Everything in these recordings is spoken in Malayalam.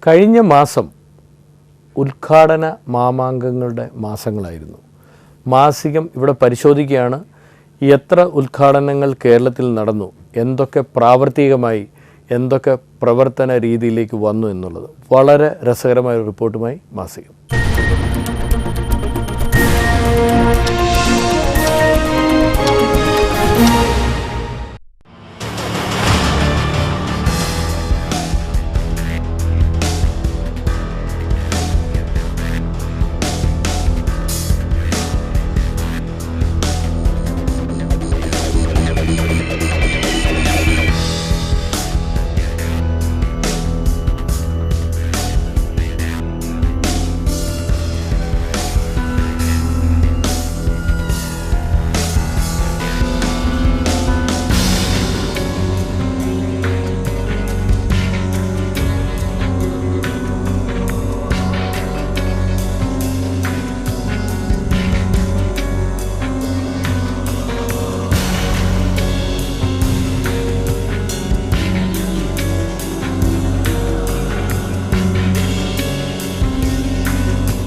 കഴിഞ്ഞ മാസം ഉദ്ഘാടന മാമാങ്കങ്ങളുടെ മാസങ്ങളായിരുന്നു. മാസികം ഇവിടെ പരിശോധിക്കുകയാണ് എത്ര ഉദ്ഘാടനങ്ങൾ കേരളത്തിൽ നടന്നു, എന്തൊക്കെ പ്രാവർത്തികമായി, എന്തൊക്കെ പ്രവർത്തന രീതിയിലേക്ക് വന്നു എന്നുള്ളത്. വളരെ രസകരമായ ഒരു റിപ്പോർട്ടുമായി മാസികം.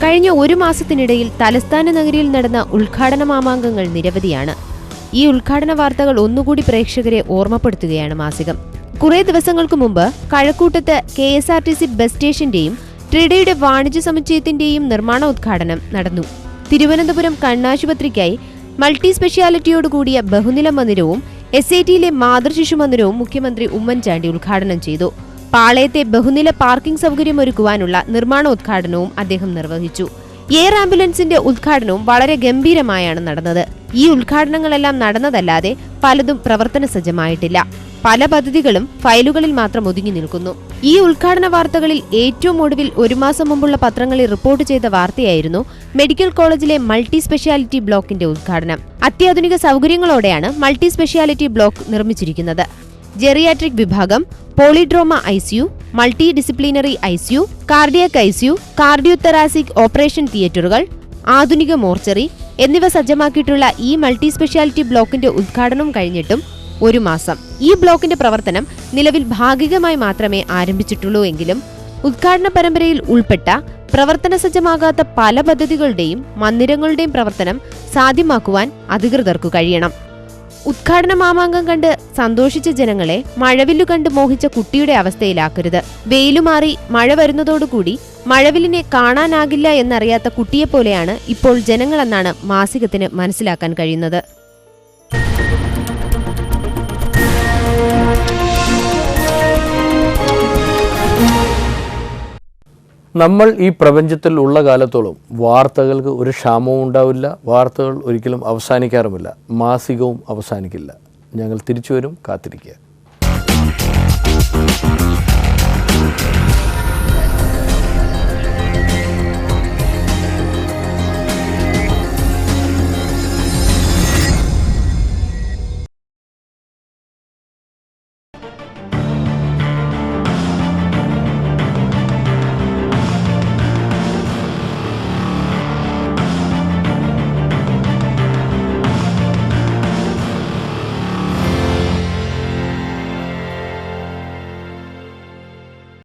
കഴിഞ്ഞ ഒരു മാസത്തിനിടയിൽ തലസ്ഥാന നഗരിയിൽ നടന്ന ഉദ്ഘാടന മാമാങ്കങ്ങൾ നിരവധിയാണ്. ഈ ഉദ്ഘാടന വാർത്തകൾ ഒന്നുകൂടി പ്രേക്ഷകരെ ഓർമ്മപ്പെടുത്തുകയാണ് മാസികം. കുറെ ദിവസങ്ങൾക്ക് മുമ്പ് കഴക്കൂട്ടത്ത് KSRTC ബസ് സ്റ്റേഷന്റെയും ട്രിഡയുടെ വാണിജ്യ സമുച്ചയത്തിന്റെയും നിർമ്മാണ ഉദ്ഘാടനം നടന്നു. തിരുവനന്തപുരം കണ്ണാശുപത്രിക്കായി മൾട്ടി സ്പെഷ്യാലിറ്റിയോടുകൂടിയ ബഹുനില മന്ദിരവും SITയിലെ മാതൃശിശു മന്ദിരവും മുഖ്യമന്ത്രി ഉമ്മൻചാണ്ടി ഉദ്ഘാടനം ചെയ്തു. പാളയത്തെ ബഹുനില പാർക്കിംഗ് സൗകര്യമൊരുക്കുവാനുള്ള നിർമ്മാണോദ്ഘാടനവും അദ്ദേഹം നിർവഹിച്ചു. എയർ ആംബുലൻസിന്റെ ഉദ്ഘാടനവും വളരെ ഗംഭീരമായാണ് നടന്നത്. ഈ ഉദ്ഘാടനങ്ങളെല്ലാം നടന്നതല്ലാതെ പലതും പ്രവർത്തന സജ്ജമായിട്ടില്ല. പല പദ്ധതികളും ഫയലുകളിൽ മാത്രം ഒതുങ്ങി നിൽക്കുന്നു. ഈ ഉദ്ഘാടന വാർത്തകളിൽ ഏറ്റവും ഒടുവിൽ ഒരു മാസം മുമ്പുള്ള പത്രങ്ങളിൽ റിപ്പോർട്ട് ചെയ്ത വാർത്തയായിരുന്നു മെഡിക്കൽ കോളേജിലെ മൾട്ടി സ്പെഷ്യാലിറ്റി ബ്ലോക്കിന്റെ ഉദ്ഘാടനം. അത്യാധുനിക സൗകര്യങ്ങളോടെയാണ് മൾട്ടി സ്പെഷ്യാലിറ്റി ബ്ലോക്ക് നിർമ്മിച്ചിരിക്കുന്നത്. ജെറിയാട്രിക് വിഭാഗം, polytrauma ICU, multi disciplinary ICU, cardiac ICU, cardiothoracic operation തിയേറ്ററുകൾ, ആധുനിക മോർച്ചറി എന്നിവ സജ്ജമാക്കിയിട്ടുള്ള ഈ മൾട്ടി സ്പെഷ്യാലിറ്റി ബ്ലോക്കിന്റെ ഉദ്ഘാടനം കഴിഞ്ഞിട്ടും ഒരു മാസം. ഈ ബ്ലോക്കിന്റെ പ്രവർത്തനം നിലവിൽ ഭാഗികമായി മാത്രമേ ആരംഭിച്ചിട്ടുള്ളൂ എങ്കിലും ഉദ്ഘാടന പരമ്പരയിൽ ഉൾപ്പെട്ട പ്രവർത്തന സജ്ജമാകാത്ത പല പദ്ധതികളുടെയും മന്ദിരങ്ങളുടെയും പ്രവർത്തനം സാധ്യമാക്കുവാൻ അധികൃതർക്കു കഴിയണം. ഉദ്ഘാടന മാമാങ്കം കണ്ട് സന്തോഷിച്ച ജനങ്ങളെ മഴവില്ലു കണ്ട് മോഹിച്ച കുട്ടിയുടെ അവസ്ഥയിലാക്കരുത്. വെയിലുമാറി മഴ വരുന്നതോടുകൂടി മഴവില്ലിനെ കാണാനാകില്ല എന്നറിയാത്ത കുട്ടിയെപ്പോലെയാണ് ഇപ്പോൾ ജനങ്ങളെന്നാണ് മാസികത്തിന് മനസ്സിലാക്കാൻ കഴിയുന്നത്. നമ്മൾ ഈ പ്രപഞ്ചത്തിൽ ഉള്ള കാലത്തോളം വാർത്തകൾക്ക് ഒരു ക്ഷാമവും ഉണ്ടാവില്ല. വാർത്തകൾ ഒരിക്കലും അവസാനിക്കാറുമില്ല. മാസികവും അവസാനിക്കില്ല. ഞങ്ങൾ തിരിച്ചു വരും, കാത്തിരിക്കുക.